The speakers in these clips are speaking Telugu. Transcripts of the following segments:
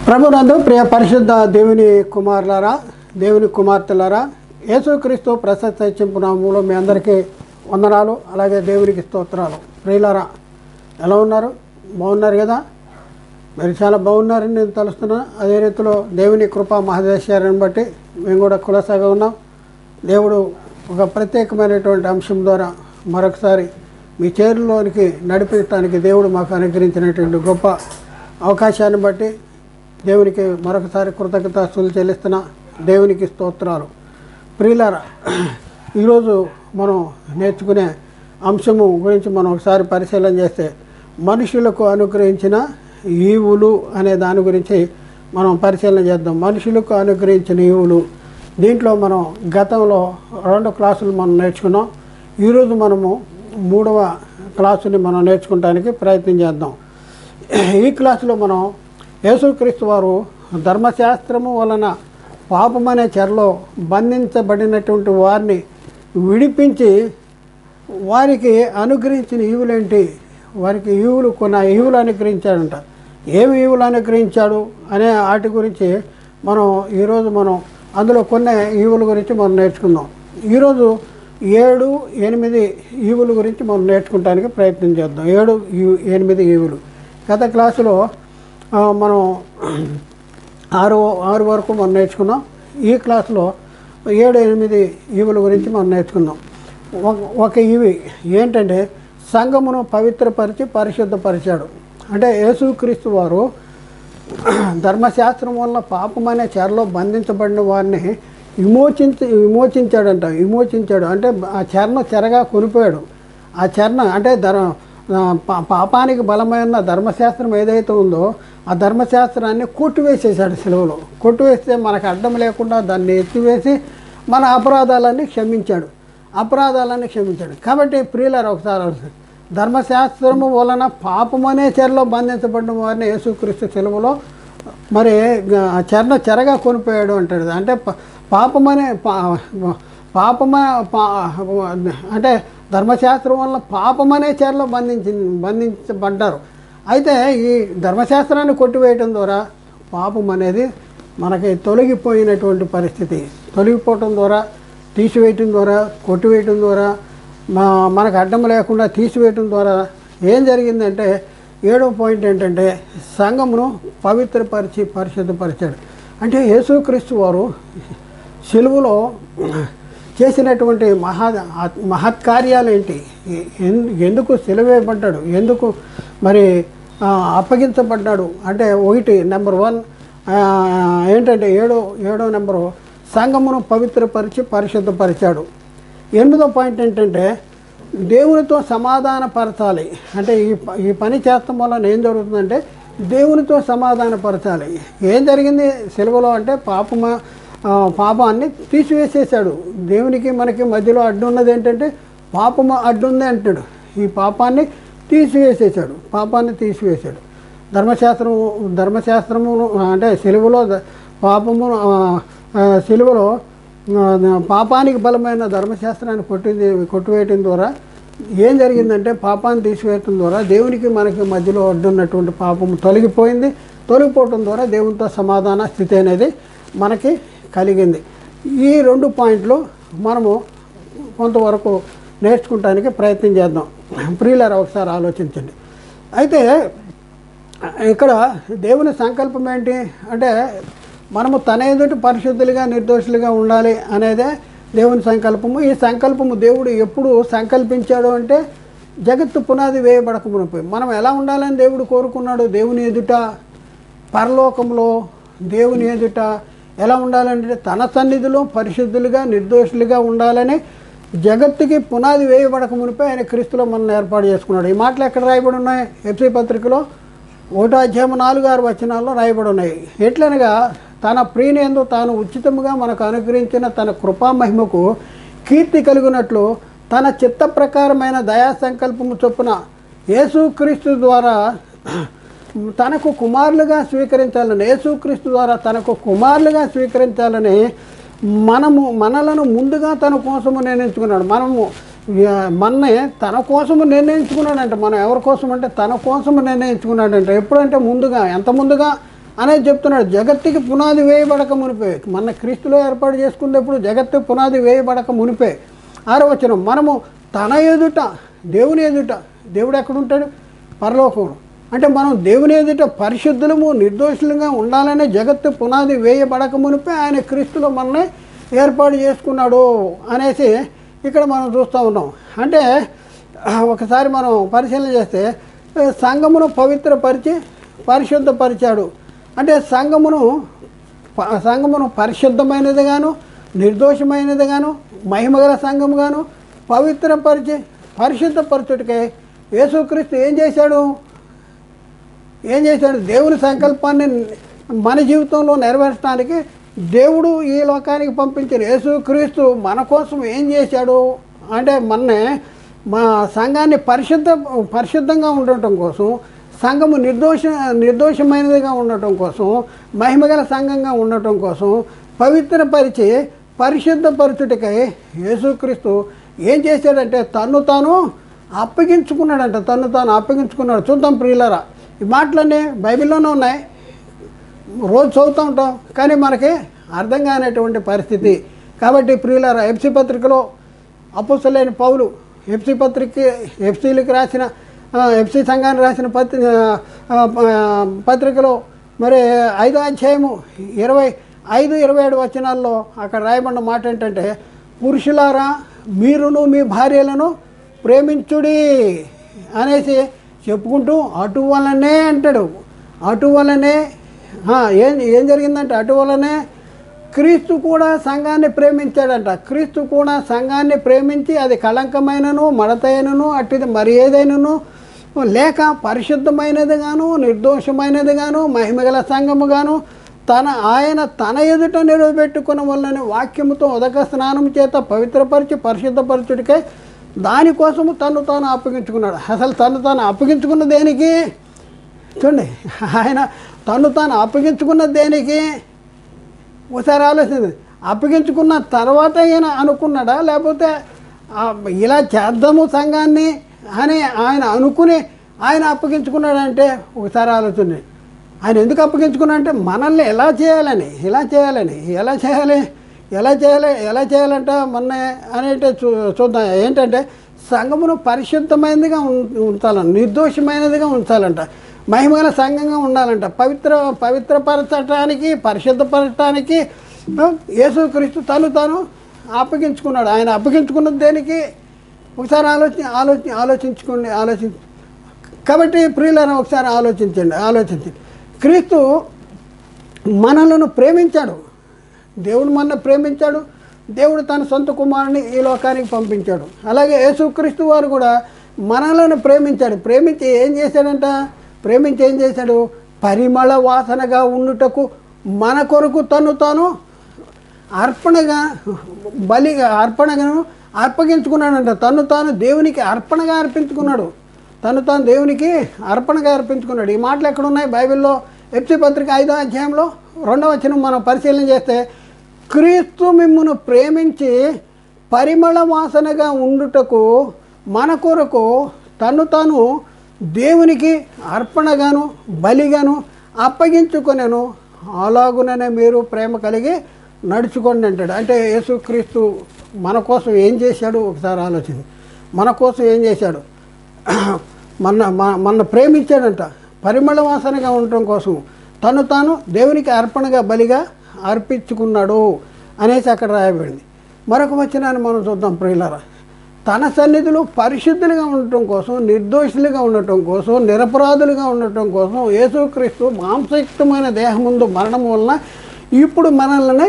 ప్రభునందు ప్రియ పరిశుద్ధ దేవుని కుమారులారా, దేవుని కుమార్తెలారా, యేసుక్రీస్తు ప్రశస్త హెచ్చింపు నామములో మీ అందరికీ వందనాలు. అలాగే దేవునికి స్తోత్రాలు. ప్రియులారా, ఎలా ఉన్నారు? బాగున్నారు కదా? మీరు చాలా బాగున్నారని నేను తలుస్తున్నాను. అదే రీతిలో దేవుని కృపా మహదేశ్వర్యాన్ని బట్టి మేము కూడా కులసాగా ఉన్నాం. దేవుడు ఒక ప్రత్యేకమైనటువంటి అంశం ద్వారా మరొకసారి మీ చేరులోనికి నడిపించడానికి దేవుడు మాకు అనుగ్రహించినటువంటి గొప్ప అవకాశాన్ని బట్టి దేవునికి మరొకసారి కృతజ్ఞతాస్తులు చెల్లిస్తున్న దేవునికి స్తోత్రాలు. ప్రియులారా, ఈరోజు మనం నేర్చుకునే అంశము గురించి మనం ఒకసారి పరిశీలన చేస్తే మనుషులకు అనుగ్రహించిన ఈవులు అనే దాని గురించి మనం పరిశీలన చేద్దాం. మనుషులకు అనుగ్రహించిన ఈవులు, దీంట్లో మనం గతంలో 2 క్లాసులు మనం నేర్చుకున్నాం. ఈరోజు మనము 3వ క్లాసుని మనం నేర్చుకోవడానికి ప్రయత్నం చేద్దాం. ఈ క్లాసులో మనం యేసుక్రీస్తు వారు ధర్మశాస్త్రము వలన పాపమనే చెరలో బంధించబడినటువంటి వారిని విడిపించి వారికి అనుగ్రహించిన ఈవులేంటి, వారికి కొన్ని ఈవులు అనుగ్రహించాడంట. ఏమి ఈవులు అనుగ్రహించాడు అనే వాటి గురించి ఈరోజు మనం అందులో కొన్ని ఈవుల గురించి మనం నేర్చుకుందాం. ఈరోజు 7, 8 ఈవుల గురించి మనం నేర్చుకోవడానికి ప్రయత్నం చేద్దాం. 7, 8 ఈవులు. గత క్లాసులో మనం 6 వరకు మనం నేర్చుకున్నాం. ఈ క్లాసులో 7, 8 ఈవుల గురించి మనం నేర్చుకుందాం. ఒక ఈవి ఏంటంటే సంఘమును పవిత్రపరిచి పరిశుద్ధపరిచాడు. అంటే యేసుక్రీస్తు వారు ధర్మశాస్త్రం వల్ల పాపమనే చెరలో బంధించబడిన వారిని విమోచించాడు. అంటే ఆ చెరగా కొనిపోయాడు. ఆ చెరన అంటే పాపానికి బలమైన ధర్మశాస్త్రం ఏదైతే ఉందో ఆ ధర్మశాస్త్రాన్ని కొట్టివేసేసాడు. సెలవులో కొట్టివేస్తే మనకు అడ్డం లేకుండా దాన్ని ఎత్తివేసి మన అపరాధాలన్నీ క్షమించాడు. కాబట్టి ప్రియులారా, ఒకసారి ధర్మశాస్త్రము వలన పాపమనే చెరలో బంధించబడిన వారిని యేసుక్రీస్తు సెలవులో మరి చెరగా కొనిపోయాడు అంటాడు. అంటే అంటే ధర్మశాస్త్రం వల్ల పాపమనే చెరలో బంధించబడ్డారు. అయితే ఈ ధర్మశాస్త్రాన్ని కొట్టివేయటం ద్వారా పాపం అనేది మనకి తొలగిపోయినటువంటి పరిస్థితి. తొలగిపోవటం ద్వారా, తీసివేయటం ద్వారా, కొట్టివేయటం ద్వారా, మనకు అడ్డం లేకుండా తీసివేయటం ద్వారా ఏం జరిగిందంటే 7వ పాయింట్ ఏంటంటే సంఘమును పవిత్రపరిచి పరిశుద్ధపరిచాడు. అంటే యేసుక్రీస్తు వారు సిలువలో చేసినటువంటి మహత్కార్యాలు ఏంటి, ఎందుకు సిలువేయబడ్డాడు, ఎందుకు మరి అప్పగించబడ్డాడు అంటే నెంబర్ 1 ఏంటంటే 7వ నెంబరు సంఘమును పవిత్రపరిచి పరిశుద్ధపరిచాడు. 8వ పాయింట్ ఏంటంటే దేవునితో సమాధానపరచాలి. అంటే ఈ పని చేస్తాం వల్ల ఏం జరుగుతుందంటే దేవునితో సమాధానపరచాలి. ఏం జరిగింది సిలువలో అంటే పాపాన్ని తీసివేసేసాడు. దేవునికి మనకి మధ్యలో అడ్డు ఉన్నది ఏంటంటే పాపము అడ్డుంది అంటాడు. ఈ పాపాన్ని తీసివేసేసాడు. ధర్మశాస్త్రము అంటే సిలువలో పాపానికి బలమైన ధర్మశాస్త్రాన్ని కొట్టివేయటం ద్వారా ఏం జరిగిందంటే పాపాన్ని తీసివేయటం ద్వారా దేవునికి మనకి మధ్యలో అడ్డున్నటువంటి పాపము తొలగిపోవటం ద్వారా దేవునితో సమాధాన స్థితి అనేది మనకి కలిగింది. ఈ 2 పాయింట్లు మనము కొంతవరకు నేర్చుకోవడానికి ప్రయత్నం చేద్దాం. ప్రియులారా, ఒకసారి ఆలోచించండి. అయితే ఇక్కడ దేవుని సంకల్పం ఏంటి అంటే మనము తన ఎదుటి పరిశుద్ధులుగా నిర్దోషులుగా ఉండాలి అనేదే దేవుని సంకల్పము. ఈ సంకల్పము దేవుడు ఎప్పుడు సంకల్పించాడు అంటే జగత్తు పునాది వేయబడక మునిపోయి మనం ఎలా ఉండాలని దేవుడు కోరుకున్నాడు. దేవుని ఎదుట పరలోకంలో దేవుని ఎదుట ఎలా ఉండాలంటే తన సన్నిధిలో పరిశుద్ధులుగా నిర్దోషులుగా ఉండాలని జగత్తుకి పునాది వేయబడక మునిపై ఆయన క్రీస్తులో మనల్ని ఏర్పాటు చేసుకున్నాడు. ఈ మాటలు ఎక్కడ రాయబడి ఉన్నాయి? ఎఫ్సీ పత్రికలో 1వ అధ్యాయం 4-6 వచనాల్లో రాయబడి ఉన్నాయి. ఎట్లనగా తన ప్రియనేందు తాను ఉచితముగా మనకు అనుగ్రహించిన తన కృపామహిమకు కీర్తి కలిగినట్లు తన చిత్త ప్రకారమైన దయా సంకల్పము చొప్పున యేసుక్రీస్తు ద్వారా తనకు కుమారులుగా స్వీకరించాలని మనలను ముందుగా తన కోసము నిర్ణయించుకున్నాడు. మననే తన కోసము నిర్ణయించుకున్నాడంట. మనం ఎవరి కోసం అంటే తన కోసము నిర్ణయించుకున్నాడంట. ఎప్పుడంటే ముందుగా, ఎంత ముందుగా? అనేది చెప్తున్నాడు. జగత్తుకి పునాది వేయబడక మునిపే, మన క్రీస్తులో ఏర్పాటు చేసుకున్నప్పుడు జగత్తు పునాది వేయబడక మునిపే. 6వ వచనం, మనము తన ఎదుట, దేవుని ఎదుట, దేవుడు ఎక్కడుంటాడు? పరలోకంలో. అంటే మనం దేవుని ఎదుట పరిశుద్ధులము నిర్దోషులుగా ఉండాలనే జగత్తు పునాది వేయబడక మునిపే ఆయన క్రీస్తులో మనల్ని ఏర్పాటు చేసుకున్నాడు అనేసి ఇక్కడ మనం చూస్తూ ఉన్నాం. అంటే ఒకసారి మనం పరిశీలన చేస్తే సంఘమును పవిత్రపరిచి పరిశుద్ధపరిచాడు. అంటే సంఘమును పరిశుద్ధమైనదిగాను నిర్దోషమైనదిగాను మహిమగల సంఘముగాను పవిత్రపరిచి పరిశుద్ధపరచుటకై యేసుక్రీస్తు ఏం చేశాడు? దేవుని సంకల్పాన్ని మన జీవితంలో నెరవేర్చడానికి దేవుడు ఈ లోకానికి పంపించిన యేసుక్రీస్తు మన కోసం ఏం చేశాడు అంటే మా సంఘాన్ని పరిశుద్ధంగా ఉండటం కోసం, సంఘము నిర్దోషమైనదిగా ఉండటం కోసం, మహిమగల సంఘంగా ఉండటం కోసం పవిత్రపరిచి పరిశుద్ధపరచుటకై యేసుక్రీస్తు ఏం చేశాడంటే తన్ను తాను అప్పగించుకున్నాడంట. చూద్దాం ప్రియులారా, ఈ మాటలన్నీ బైబిల్లోనే ఉన్నాయి, రోజు చదువుతూ ఉంటాం, కానీ మనకి అర్థం కానటువంటి పరిస్థితి. కాబట్టి ప్రియులారా, ఎఫ్సీ పత్రికలో అపోస్తలుడైన పౌలు ఎఫ్సీలకు రాసిన ఎఫ్సీ సంఘానికి రాసిన పత్రికలో మరి 5వ అధ్యాయము 25-27 వచనాల్లో అక్కడ రాయబడిన మాట ఏంటంటే, పురుషులారా మీరును మీ భార్యలను ప్రేమించుడి అనేసి చెప్పుకుంటూ అటువలనే అంటాడు. అటువలనే ఏం జరిగిందంటే అటువలనే క్రీస్తు కూడా సంఘాన్ని ప్రేమించాడంట. క్రీస్తు కూడా సంఘాన్ని ప్రేమించి అది కళంకమైనను మడతైనను అట్టిది మరి ఏదైనను లేక పరిశుద్ధమైనది గాను నిర్దోషమైనది గాను మహిమగల సంఘముగాను ఆయన తన ఎదుట నిలబెట్టుకున్న వల్లని వాక్యముతో ఉదక స్నానం చేత పవిత్రపరిచి పరిశుద్ధపరచుడికై దానికోసము తను తాను అప్పగించుకున్నాడు. అసలు తను తాను అప్పగించుకున్న దేనికి? చూడండి, ఆయన తను తాను అప్పగించుకున్న దేనికి ఒకసారి ఆలోచించండి. అప్పగించుకున్న తర్వాత ఈయన అనుకున్నాడా, లేకపోతే ఇలా చేద్దాము సంఘాన్ని అని ఆయన అనుకుని ఆయన అప్పగించుకున్నాడంటే ఒకసారి ఆలోచన. ఆయన ఎందుకు అప్పగించుకున్నాడంటే మనల్ని ఎలా చేయాలంట మొన్న అనేటే చూద్దాం. ఏంటంటే సంఘమును పరిశుద్ధమైనదిగా ఉంచాలంట, నిర్దోషమైనదిగా ఉంచాలంట, మహిమగల సంఘంగా ఉండాలంట, పవిత్రపరచటానికి పరిశుద్ధపరచడానికి యేసుక్రీస్తు తాను అప్పగించుకున్నాడు. ఆయన అప్పగించుకున్నది దేనికి? ఒకసారి ఆలోచించుకోండి. కాబట్టి ప్రియులను ఒకసారి ఆలోచించండి. క్రీస్తు మనలను ప్రేమించాడు, దేవుడు మనల్ని ప్రేమించాడు, దేవుడు తన సొంత కుమారుని ఈ లోకానికి పంపించాడు. అలాగే యేసుక్రీస్తు వారు కూడా మనలను ప్రేమించి ఏం చేశాడు? పరిమళ వాసనగా ఉండుటకు మన కొరకు తాను అర్పణగాను అర్పగించుకున్నాడంట. తాను దేవునికి అర్పణగా అర్పించుకున్నాడు. దేవునికి అర్పణగా అర్పించుకున్నాడు. ఈ మాటలు ఎక్కడున్నాయి బైబిల్లో? ఎఫ్సీ పత్రిక 5వ అధ్యాయంలో 2వ వచనం మనం పరిశీలన చేస్తే, క్రీస్తు మిమ్మును ప్రేమించి పరిమళ వాసనగా ఉండుటకు మన కొరకు తాను దేవునికి అర్పణగాను బలిగాను అప్పగించుకొనెను, అలాగుననే మీరు ప్రేమ కలిగి నడుచుకోండి అంటాడు. అంటే యేసుక్రీస్తు మన కోసం ఏం చేశాడు ఒకసారి ఆలోచించి. మన కోసం ఏం చేశాడు? మన ప్రేమించాడంట, పరిమళ వాసనగా ఉండటం కోసం తాను దేవునికి అర్పణగా బలిగా అర్పించుకున్నాడు అనేసి అక్కడ రాయబడింది. మరొక వచనాన్ని మనం చూద్దాం ప్రియులారా. తన సన్నిధిలో పరిశుద్ధులుగా ఉండటం కోసం, నిర్దోషులుగా ఉండటం కోసం, నిరపరాధులుగా ఉండటం కోసం యేసుక్రీస్తు మాంసయుక్తమైన దేహముందు మరణం వలన ఇప్పుడు మనల్ని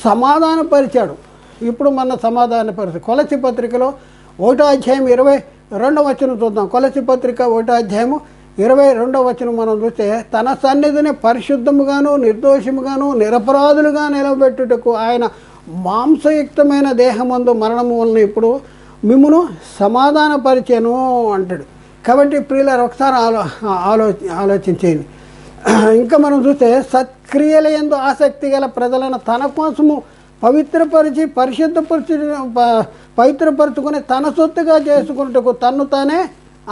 సమాధానపరిచాడు. కొలస్సీ పత్రికలో 1వ అధ్యాయం 22వ వచనం చూద్దాం. కొలస్సీ పత్రిక 1వ అధ్యాయము 22వ వచనం మనం చూస్తే, తన సన్నిధిని పరిశుద్ధముగాను నిర్దోషముగాను నిరపరాధులుగా నిలబెట్టుటకు ఆయన మాంసయుక్తమైన దేహమందు మరణము వలన ఇప్పుడు మిమ్మును సమాధానపరిచాను అంటాడు. కాబట్టి ప్రియులారా ఒకసారి ఆలోచించేయండి. ఇంకా మనం చూస్తే, సత్క్రియల యందు ఆసక్తి గల ప్రజలను తన కోసము పవిత్రపరచుకుని తన సొత్తుగా చేసుకుంటకు తను తానే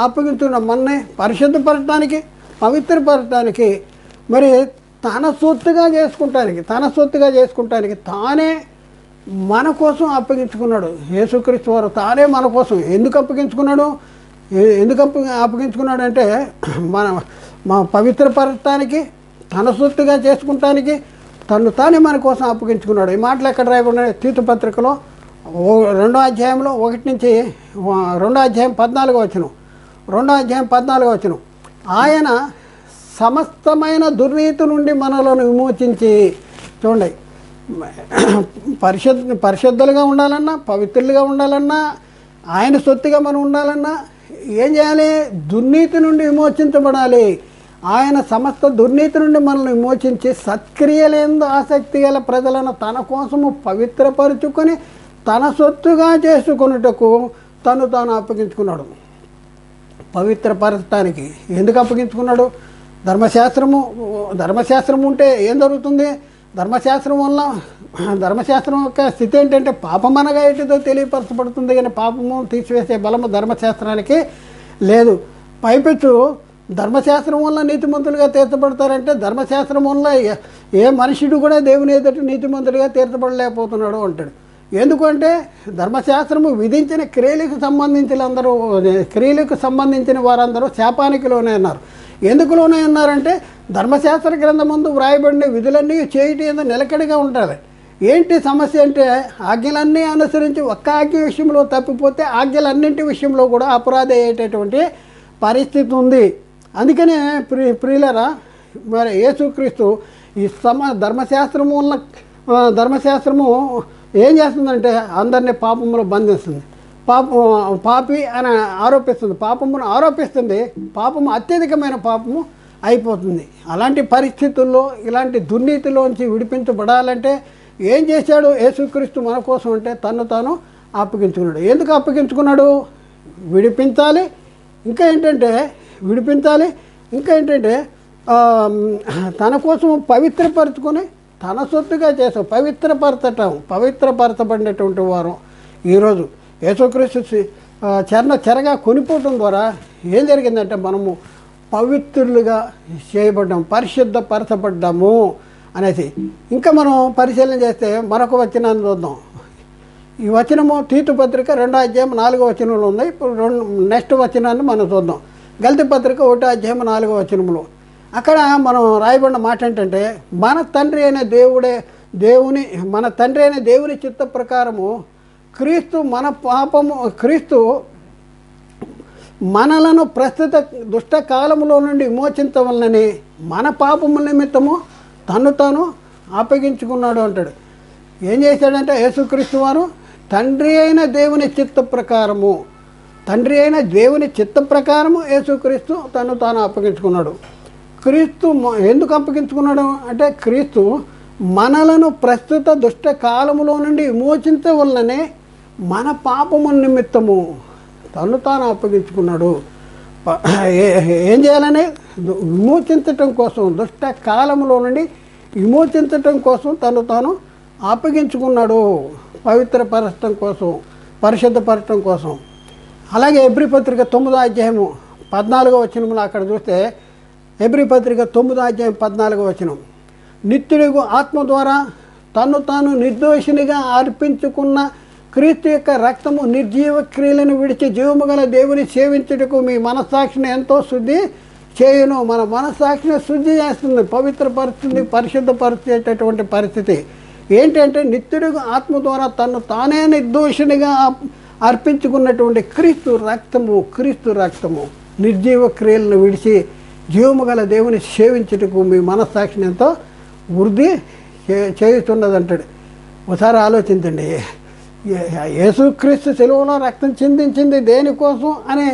అప్పగించుకున్న మనని పరిశుద్ధపరచడానికి పవిత్రపరచడానికి మరి తన సొత్తుగా చేసుకుంటానికి తానే మన కోసం అప్పగించుకున్నాడు. యేసుక్రీస్తు వారు తానే మన కోసం ఎందుకు అప్పగించుకున్నాడు? అప్పగించుకున్నాడు అంటే మా పవిత్రపరచడానికి, తన సొత్తుగా చేసుకుంటానికి తను తానే మన కోసం అప్పగించుకున్నాడు. ఈ మాటలు ఎక్కడ రాయబడినాయి? తీతు పత్రికలో 2వ అధ్యాయంలో 1 నుంచి 2వ అధ్యాయం 14వ వచనం. 2వ అధ్యాయం 14వ వచనం. ఆయన సమస్తమైన దుర్నీతి నుండి మనలను విమోచించి, చూడండి, పరిశుద్ధులుగా ఉండాలన్నా, పవిత్రులుగా ఉండాలన్నా, ఆయన సొత్తుగా మనం ఉండాలన్నా ఏం చేయాలి? దుర్నీతి నుండి విమోచించబడాలి. ఆయన సమస్త దుర్నీతి నుండి మనల్ని విమోచించి సత్క్రియలందు ఆసక్తి గల ప్రజలను తన కోసము పవిత్రపరుచుకొని తన సొత్తుగా చేసుకొనుటకు తాను అప్పగించుకున్నాడు. పవిత్రపరచడానికి ఎందుకు అప్పగించుకున్నాడు? ధర్మశాస్త్రం ఉంటే ఏం జరుగుతుంది? ధర్మశాస్త్రం యొక్క స్థితి ఏంటంటే పాపం అనగా ఏంటిదో తెలియపరచబడుతుంది, కానీ పాపము తీసివేసే బలము ధర్మశాస్త్రానికి లేదు. పైపెచ్చు ధర్మశాస్త్రం వల్ల నీతిమంతులుగా తీర్చబడతారంటే ధర్మశాస్త్రం వల్ల ఏ మనుషుడు కూడా దేవుని ఎదుట నీతిమంతులుగా తీర్చబడలేకపోతున్నాడు అంటాడు. ఎందుకంటే ధర్మశాస్త్రము విధించిన క్రియలకు సంబంధించిన వారందరూ శాపానికి లోనే ఉన్నారు. ఎందుకు లోనే ఉన్నారంటే ధర్మశాస్త్ర గ్రంథమందు వ్రాయబడిన విధులన్నీ చేయటం నిలకడగా ఉంటుంది. ఏంటి సమస్య అంటే ఆజ్ఞలన్నీ అనుసరించి ఒక్క ఆజ్ఞ విషయంలో తప్పిపోతే ఆజ్ఞలన్నింటి విషయంలో కూడా అపరాధి అయ్యేటటువంటి పరిస్థితి ఉంది. అందుకనే ప్రియులరా, మరి యేసుక్రీస్తు ఈ ధర్మశాస్త్రము ఏం చేస్తుందంటే అందరినీ పాపములో బంధిస్తుంది. పాపి అని పాపమును ఆరోపిస్తుంది. పాపము అత్యధికమైన పాపము అయిపోతుంది. అలాంటి పరిస్థితుల్లో ఇలాంటి దుర్నీతిలోంచి విడిపించబడాలంటే ఏం చేశాడు యేసుక్రీస్తు మన కోసం అంటే తాను అప్పగించుకున్నాడు. ఎందుకు అప్పగించుకున్నాడు? విడిపించాలి. ఇంకా ఏంటంటే తన కోసం పవిత్రపరచుకొని తన సొత్తుగా చేసాం. పవిత్రపరచబడినటువంటి వారు ఈరోజు యేసుక్రీస్తు చెరగా కొనిపోవటం ద్వారా ఏం జరిగిందంటే మనము పవిత్రులుగా చేయబడ్డాము, పరిశుద్ధపరచబడ్డాము అనేసి. ఇంకా మనం పరిశీలన చేస్తే మరొక వచనాన్ని చూద్దాం. ఈ వచనము తీతు పత్రిక 2వ అధ్యాయం 4వ వచనంలో ఉంది. ఇప్పుడు నెక్స్ట్ వచనాన్ని మనం చూద్దాం. గల్తీ పత్రిక 1వ అధ్యాయం 4వ వచనంలో అక్కడ మనం రాయబడిన మాట ఏంటంటే మన తండ్రి అయిన దేవుని చిత్త ప్రకారము క్రీస్తు మనలను ప్రస్తుత దుష్ట కాలములో నుండి విమోచించవలనని మన పాపముల నిమిత్తము తాను అప్పగించుకున్నాడు అంటాడు. ఏం చేశాడంటే యేసుక్రీస్తు వారు తండ్రి అయిన దేవుని చిత్త ప్రకారము యేసుక్రీస్తు తాను అప్పగించుకున్నాడు. క్రీస్తు ఎందుకు అప్పగించుకున్నాడు అంటే క్రీస్తు మనలను ప్రస్తుత దుష్ట కాలములో నుండి విమోచించవలననే మన పాపముల నిమిత్తము తాను అప్పగించుకున్నాడు. ఏం చేయాలని? విమోచించటం కోసం, దుష్ట కాలములో నుండి విమోచించటం కోసం తాను అప్పగించుకున్నాడు. పవిత్రపరచడం కోసం, పరిశుద్ధపరచడం కోసం. అలాగే హెబ్రీ పత్రిక 9వ అధ్యాయము 14వ వచనంలో అక్కడ చూస్తే హెబ్రీ పత్రిక 9వ అధ్యాయం 14వ వచనం, నిత్యుడు ఆత్మ ద్వారా తాను నిర్దోషినిగా అర్పించుకున్న క్రీస్తు యొక్క రక్తము నిర్జీవ క్రియలను విడిచి జీవము గల దేవుని సేవించుటకు మీ మనస్సాక్షిని ఎంతో శుద్ధి చేయును. మన మనస్సాక్షిని శుద్ధి చేస్తుంది, పవిత్రపరుస్తుంది, పరిశుద్ధపరిచేటటువంటి పరిస్థితి. ఏంటంటే నిత్యుడు ఆత్మ ద్వారా తానే నిర్దోషినిగా అర్పించుకున్నటువంటి క్రీస్తు రక్తము నిర్జీవ క్రియలను విడిచి జీవము గల దేవుని సేవించుటకు మీ మనస్సాక్షిని ఎంతో వృద్ధి చేయుతున్నదంటాడు. ఒకసారి ఆలోచించండి, యేసుక్రీస్తు సెలవులో రక్తం చిందించింది దేనికోసం అని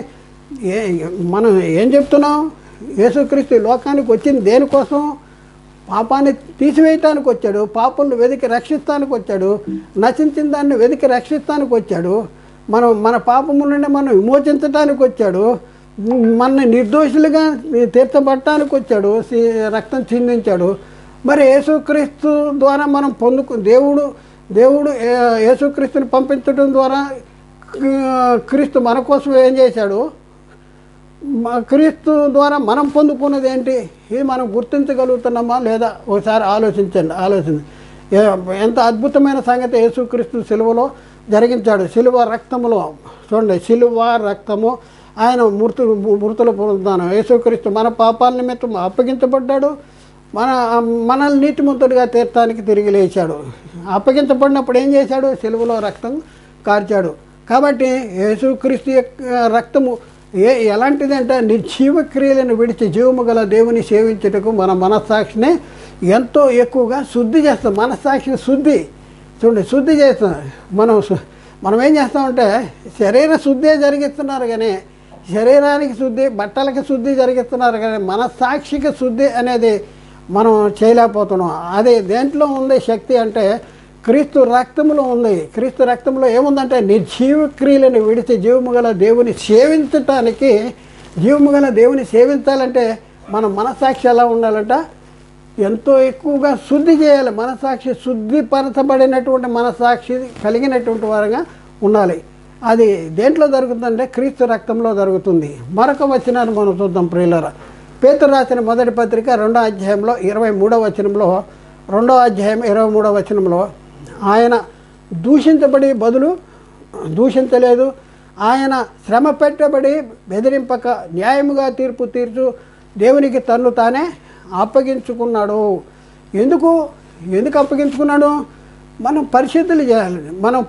మనం ఏం చెప్తున్నాం? యేసుక్రీస్తు లోకానికి వచ్చింది దేనికోసం? పాపాన్ని తీసివేయటానికి వచ్చాడు, పాపులను వెతికి రక్షిస్తానికి వచ్చాడు, నశించిన దాన్ని వెతికి రక్షిస్తానికి వచ్చాడు, మన పాపము నుండి మనం విమోచించడానికి వచ్చాడు, మన నిర్దోషులుగా తీర్చబట్టడానికి వచ్చాడు, రక్తం చిందించాడు. మరి యేసుక్రీస్తు ద్వారా మనం దేవుడు యేసుక్రీస్తుని పంపించడం ద్వారా క్రీస్తు మన కోసం ఏం చేశాడు? క్రీస్తు ద్వారా మనం పొందుకున్నది ఏంటి, ఇది మనం గుర్తించగలుగుతున్నామా లేదా ఒకసారి ఆలోచించండి. ఎంత అద్భుతమైన సంగతి యేసుక్రీస్తు సిలువలో జరిగించాడు. సిలువ రక్తములో చూడండి, సిలువ రక్తము ఆయన మృతులు పొందుతాను. యేసుక్రీస్తు మన పాపాల నిమిత్తం అప్పగించబడ్డాడు, మనల్ని నీతిమంతుడిగా తీర్చడానికి తిరిగి లేచాడు. అప్పగించబడినప్పుడు ఏం చేశాడు, సిలువలో రక్తం కార్చాడు. కాబట్టి యేసుక్రీస్తు రక్తము ఎలాంటిదంటే నిర్జీవ క్రియలను విడిచి జీవము గల దేవుని సేవించుటకు మన మనస్సాక్షిని ఎంతో ఎక్కువగా శుద్ధి చేస్తాం. మనస్సాక్షిని శుద్ధి చేస్తాం. మనం ఏం చేస్తామంటే శరీర శుద్ధే జరిగిస్తున్నారు, కానీ శరీరానికి శుద్ధి, బట్టలకి శుద్ధి జరిగిస్తున్నారు, కానీ మనస్సాక్షికి శుద్ధి అనేది మనం చేయలేకపోతున్నాం. అది దేంట్లో ఉంది శక్తి అంటే క్రీస్తు రక్తంలో ఉంది. క్రీస్తు రక్తంలో ఏముందంటే నిర్జీవ క్రియలను విడిచి జీవము గల దేవుని సేవించటానికి, జీవము గల దేవుని సేవించాలంటే మన మనస్సాక్షి ఎలా ఉండాలంట, ఎంతో ఎక్కువగా శుద్ధి చేయాలి. మనస్సాక్షి శుద్ధిపరచబడినటువంటి మనస్సాక్షి కలిగినటువంటి వారుగా ఉండాలి. అది దేంట్లో జరుగుతుందంటే క్రీస్తు రక్తంలో జరుగుతుంది. మరొక వచనాన్ని మనం చూద్దాం ప్రియులారా. పేతురు రాసిన మొదటి పత్రిక 2వ అధ్యాయంలో 23వ వచనంలో, 2వ అధ్యాయం 23వ వచనంలో, ఆయన దూషించలేదు, ఆయన శ్రమ పెట్టబడి బెదిరింపక న్యాయముగా తీర్పు తీర్చు దేవునికి తన్ను తానే అప్పగించుకున్నాడు. ఎందుకు అప్పగించుకున్నాడు? మనం పరిశుద్ధులు చేయాలని, మనం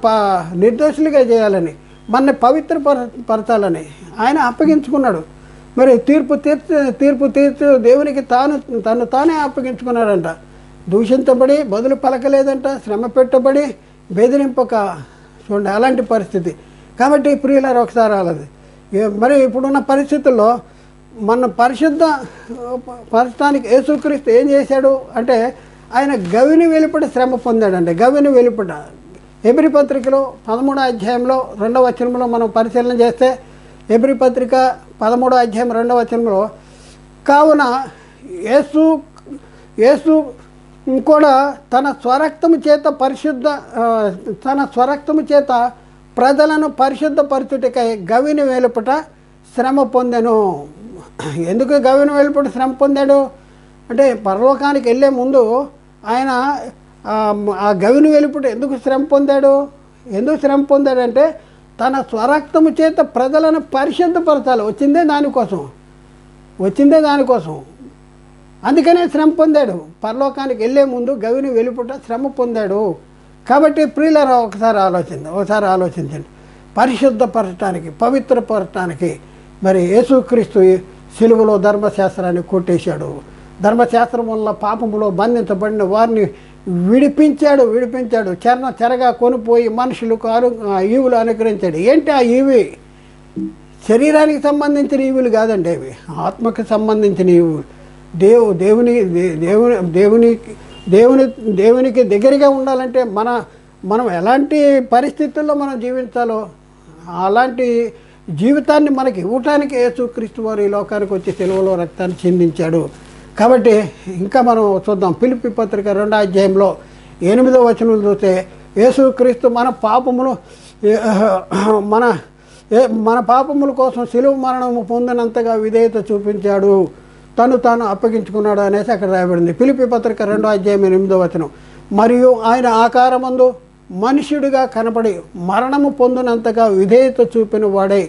నిర్దోషులుగా చేయాలని, మనని పవిత్రపరచాలని ఆయన అప్పగించుకున్నాడు. మరి తీర్పు తీర్చు దేవునికి తను తానే అప్పగించుకున్నాడంట. దూషించబడి బదులు పలకలేదంట, శ్రమ పెట్టబడి బెదిరింపక. చూడండి అలాంటి పరిస్థితి. కాబట్టి ప్రియులారు ఒకసారి అలాది మరి ఇప్పుడున్న పరిస్థితుల్లో మన పరచడానికి యేసుక్రీస్తు ఏం చేశాడు అంటే ఆయన గవిని వెలుపట శ్రమ పొందాడంటే. గవిని వెలుపట హెబ్రీ పత్రికలో 13వ అధ్యాయంలో 2వ వచనంలో మనం పరిశీలన చేస్తే, హెబ్రీ పత్రిక 13వ అధ్యాయం 2వ వచనంలో, కావున యేసు కూడా తన స్వరక్తము చేత ప్రజలను పరిశుద్ధపరచుటకై గవిని వెలుపట శ్రమ పొందెను. ఎందుకు గవిని వెలుపట శ్రమ పొందాడు అంటే పరలోకానికి వెళ్ళే ముందు ఆయన ఆ గవిని వెలుపట ఎందుకు శ్రమ పొందాడంటే తన స్వరక్తము చేత ప్రజలను పరిశుద్ధపరచాలి. వచ్చిందే దానికోసం. అందుకనే శ్రమ పొందాడు. పరలోకానికి వెళ్ళే ముందు గవిని వెలుపట శ్రమ పొందాడు. కాబట్టి ప్రియులారా ఒకసారి ఆలోచించండి. పరిశుద్ధపరచడానికి, పవిత్రపరచడానికి మరి యేసుక్రీస్తు సిలువలో ధర్మశాస్త్రాన్ని కొట్టేశాడు. ధర్మశాస్త్రం వల్ల పాపములో బంధించబడిన వారిని విడిపించాడు. చెరగా కొనిపోయి మనుషులకు ఈవులు అనుగ్రహించాడు. ఏంటి ఆ ఈవి? శరీరానికి సంబంధించిన ఈవులు కాదండి, అవి ఆత్మకు సంబంధించిన ఈవులు. దేవునికి దగ్గరగా ఉండాలంటే మనం ఎలాంటి పరిస్థితుల్లో మనం జీవించాలో అలాంటి జీవితాన్ని మనకి ఇవ్వటానికి యేసుక్రీస్తు వారు ఈ లోకానికి వచ్చి సిలువలో రక్తాన్ని చిందించాడు. కాబట్టి ఇంకా మనం చూద్దాం. ఫిలిప్పీ పత్రిక 2వ అధ్యాయంలో 8వ వచనం చూస్తే, యేసుక్రీస్తు మన పాపముల కోసం సిలువ మరణము పొందినంతగా విధేయత చూపించాడు, తాను అప్పగించుకున్నాడు అనేసి అక్కడ రాయబడింది. ఫిలిప్పీ పత్రిక 2వ అధ్యాయం 8వ వచనం, మరియు ఆయన ఆకారమందు మనుష్యుడిగా కనపడి మరణము పొందినంతగా విధేయత చూపిన వాడే,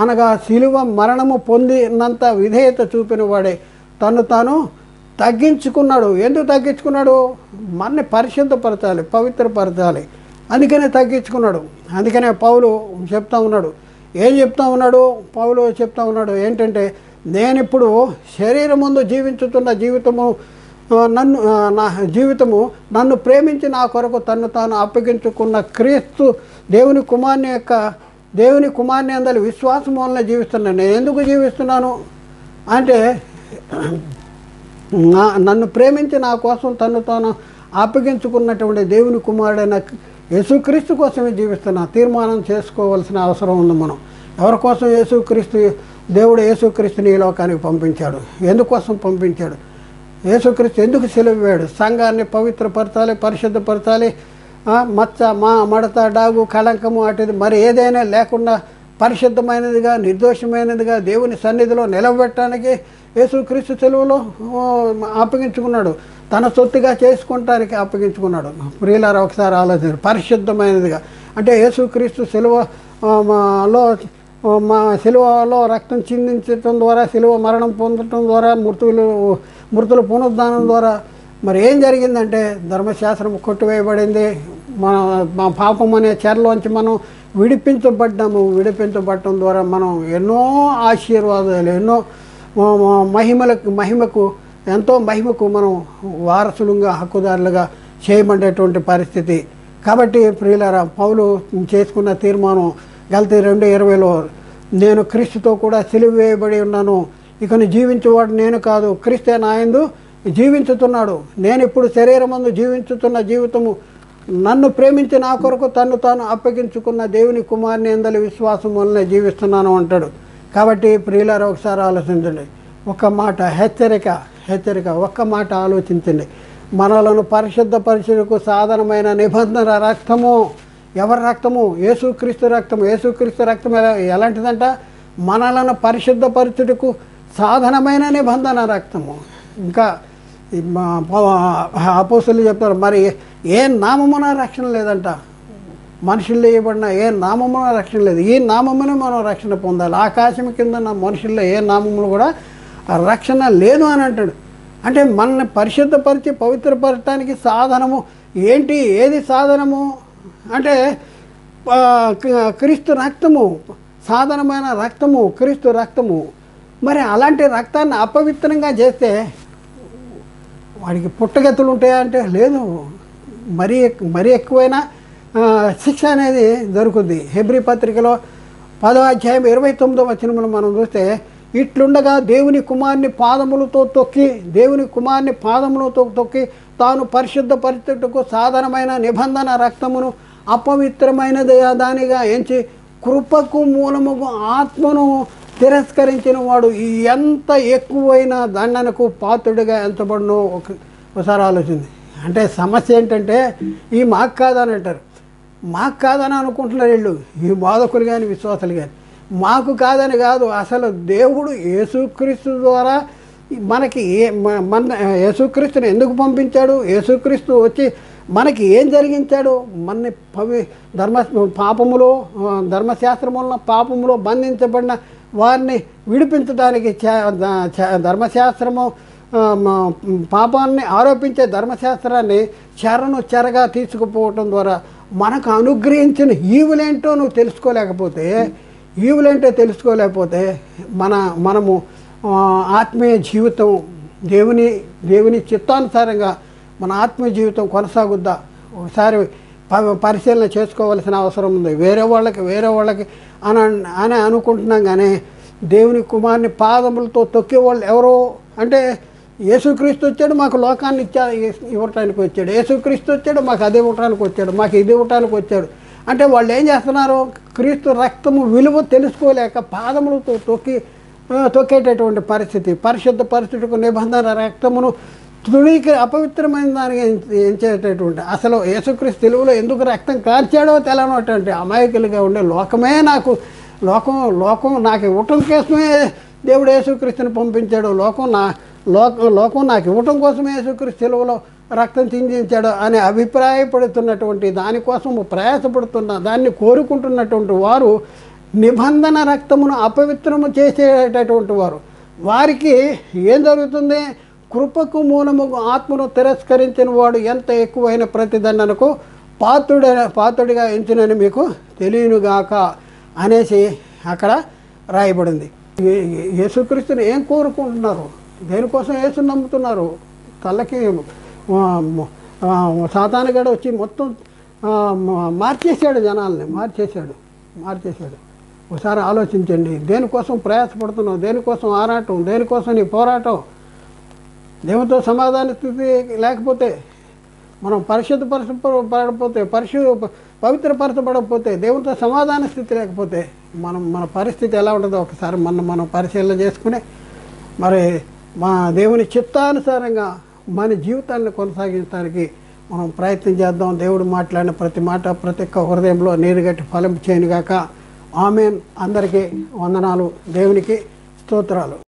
అనగా సిలువ మరణము పొందినంత విధేయత చూపిన వాడే తాను తగ్గించుకున్నాడు. ఎందుకు తగ్గించుకున్నాడు? మనని పరిశుద్ధపరచాలి, పవిత్రపరచాలి. అందుకనే తగ్గించుకున్నాడు. అందుకనే పౌలు చెప్తా ఉన్నాడు. పౌలు చెప్తా ఉన్నాడు ఏంటంటే, నేనిప్పుడు శరీరం ముందు జీవించుతున్న నన్ను ప్రేమించి నా కొరకు తాను అప్పగించుకున్న క్రీస్తు దేవుని కుమారుని అందరి విశ్వాసం వలన జీవిస్తున్నాను. నేను ఎందుకు జీవిస్తున్నాను అంటే, నన్ను ప్రేమించి నా కోసం తాను అప్పగించుకున్నటువంటి దేవుని కుమారుడైన యేసుక్రీస్తు కోసమే జీవిస్తున్నా. తీర్మానం చేసుకోవాల్సిన అవసరం ఉంది మనం. ఎవరి కోసం? దేవుడు యేసుక్రీస్తుని ఈ లోకానికి పంపించాడు. ఎందుకోసం పంపించాడు? యేసుక్రీస్తు ఎందుకు సెలవువాడు? సంఘాన్ని పవిత్రపరచాలి, పరిశుద్ధపరచాలి. మచ్చ, మడత, డాగు, కళంకము అటుది మరి ఏదైనా లేకుండా పరిశుద్ధమైనదిగా నిర్దోషమైనదిగా దేవుని సన్నిధిలో నిలబెట్టడానికి యేసుక్రీస్తు సెలవులో అప్పగించుకున్నాడు. తన సొత్తుగా చేసుకుంటానికి అప్పగించుకున్నాడు. ప్రియులారా ఒకసారి ఆలోచించారు. పరిశుద్ధమైనదిగా అంటే యేసుక్రీస్తు లో సిలువలో రక్తం చిందించడం ద్వారా, సిలువ మరణం పొందడం ద్వారా, మృతుల పునరుద్ధానం ద్వారా మరి ఏం జరిగిందంటే ధర్మశాస్త్రం కొట్టివేయబడింది. మా పాపం అనే చెరలోంచి మనం విడిపించబడటం ద్వారా మనం ఎన్నో ఆశీర్వాదాలు, ఎన్నో మహిమకు మనం వారసులుగా హక్కుదారులుగా చేయబడేటువంటి పరిస్థితి. కాబట్టి ప్రియులారా పౌలు చేసుకున్న తీర్మానం గలతీ 2:20లో నేను క్రీస్తుతో కూడా సిలువ వేయబడి ఉన్నాను, ఇకను జీవించేవాడు నేను కాదు, క్రీస్తే నా యందు జీవించుతున్నాడు. నేను ఇప్పుడు శరీరమందు జీవించుతున్న జీవితము నన్ను ప్రేమించి నా కొరకు తను తాను అప్పగించుకున్న దేవుని కుమారుని యందలి విశ్వాసం వలన జీవిస్తున్నాను అంటాడు. కాబట్టి ప్రియులారా ఒకసారి ఆలోచించండి. ఒక మాట హెచ్చరిక ఒక్క మాట ఆలోచించండి. మనలను పరిశుద్ధపరచుటకు సాధనమైన నిబంధన రక్తము. ఎవరి రక్తము? యేసుక్రీస్తు రక్తము. యేసుక్రీస్తు రక్తం ఎలాంటిదంట? మనలను పరిశుద్ధపరచుటకు సాధనమైన నిబంధన రక్తము. ఇంకా అపోస్తలులు చెప్తారు, మరి ఏ నామమున రక్షణ లేదంట. మనుషుల్లో ఇవ్వబడిన ఏ నామమున రక్షణ లేదు. ఈ నామమునే మనం రక్షణ పొందాలి. ఆకాశం కింద నా మనుషుల్లో ఏ నామములు కూడా రక్షణ లేదు అని అంటాడు. అంటే మనల్ని పరిశుద్ధపరిచి పవిత్రపరచడానికి సాధనము ఏంటి? ఏది సాధనము అంటే క్రీస్తు రక్తము. సాధనమైన రక్తము క్రీస్తు రక్తము. మరి అలాంటి రక్తాన్ని అపవిత్రంగా చేస్తే వాడికి పుట్టగతులు ఉంటాయా అంటే లేదు. మరీ ఎక్కువైనా శిక్ష అనేది దొరుకుద్ది. హెబ్రీ పత్రికలో 10వ అధ్యాయం 29వ వచనములు మనం చూస్తే, ఇట్లుండగా దేవుని కుమారుని పాదములతో తొక్కి తాను పరిశుద్ధపరచుటకు సాధనమైన నిబంధన రక్తమును అపవిత్రమైన దానిగా ఎంచి కృపకు మూలముగు ఆత్మను తిరస్కరించిన వాడు ఎంత ఎక్కువైన దండనకు పాత్రుడిగా ఎంతబడినో ఒకసారి ఆలోచింది. అంటే సమస్య ఏంటంటే ఈ మాకు కాదని అంటారు. మాకు కాదని అనుకుంటున్నారు వీళ్ళు, ఈ బాధకులు కానీ విశ్వాసాలు కానీ. మాకు కాదని కాదు, అసలు దేవుడు యేసుక్రీస్తు ద్వారా మనకి యేసుక్రీస్తుని ఎందుకు పంపించాడు? యేసుక్రీస్తు వచ్చి మనకి ఏం జరిగించాడు? మనని ధర్మశాస్త్రముల పాపములో బంధించబడిన వారిని విడిపించడానికి ధర్మశాస్త్రము పాపాన్ని ఆరోపించే ధర్మశాస్త్రాన్ని చెరగా తీసుకుపోవటం ద్వారా మనకు అనుగ్రహించిన ఈవులేంటో నువ్వు తెలుసుకోలేకపోతే మనము ఆత్మీయ జీవితం దేవుని చిత్తానుసారంగా మన ఆత్మీయ జీవితం కొనసాగుద్దా? ఒకసారి పరిశీలన చేసుకోవాల్సిన అవసరం ఉంది. వేరే వాళ్ళకి అని అనుకుంటున్నాం. కానీ దేవుని కుమారుని పాదములతో తొక్కేవాళ్ళు ఎవరో అంటే యేసుక్రీస్తు వచ్చాడు, మాకు లోకాన్ని ఇవ్వటానికి వచ్చాడు. యేసుక్రీస్తు వచ్చాడు, మాకు అది ఇవ్వటానికి వచ్చాడు, మాకు ఇది ఇవ్వటానికి వచ్చాడు. అంటే వాళ్ళు ఏం చేస్తున్నారు? క్రీస్తు రక్తము విలువ తెలుసుకోలేక పాదములతో తొక్కేటటువంటి పరిస్థితి. పరిశుద్ధ పరిస్థితికి నిబంధన రక్తమును అపవిత్రమైన దానికి ఎంచేటటువంటి, అసలు యేసుక్రీస్తు తెలుగులో ఎందుకు రక్తం కార్చాడో తెలనటువంటి అమాయకులుగా ఉండే లోకం నాకు ఇవ్వటం కోసమే దేవుడు యేసుక్రీస్తుని పంపించాడు, లోకం నాకు ఇవ్వటం కోసమే యేసుక్రీస్తు తెలుగులో రక్తం చిందించాడు అని అభిప్రాయపడుతున్నటువంటి, దానికోసం ప్రయాసపడుతున్న, దాన్ని కోరుకుంటున్నటువంటి వారు నిబంధన రక్తమును అపవిత్రము చేసేటటువంటి వారు. వారికి ఏం జరుగుతుంది? కృపకు మూలముకు ఆత్మను తిరస్కరించిన వాడు ఎంత ఎక్కువైన ప్రతిదండనకు పాత్రుడిగా ఎంచునని మీకు తెలియనుగాక అనేసి అక్కడ రాయబడింది. యేసుక్రీస్తుని ఏం కోరుకుంటున్నారు? దేనికోసం యేసుని నమ్ముతున్నారు? తల్లకి సాతానుగాడు వచ్చి మొత్తం మార్చేశాడు, జనాల్ని మార్చేశాడు. ఒకసారి ఆలోచించండి. దేనికోసం ప్రయాసపడుతున్నావు? దేనికోసం ఆరాటం? దేనికోసం నీ పోరాటం? దేవునితో సమాధాన స్థితి లేకపోతే, మనం పవిత్రపరచబడకపోతే, దేవునితో సమాధాన స్థితి లేకపోతే మన పరిస్థితి ఎలా ఉంటుందో ఒకసారి మనం పరిశీలన చేసుకుని మరి మా దేవుని చిత్తానుసారంగా మన జీవితాన్ని కొనసాగించడానికి మనం ప్రయత్నం చేద్దాం. దేవుడు మాట్లాడిన ప్రతి మాట ప్రతి ఒక్క హృదయంలో నీరుగట్టి ఫలం చేయనుగాక. ఆమేన్. అందరికీ వందనాలు. దేవునికి స్తోత్రాలు.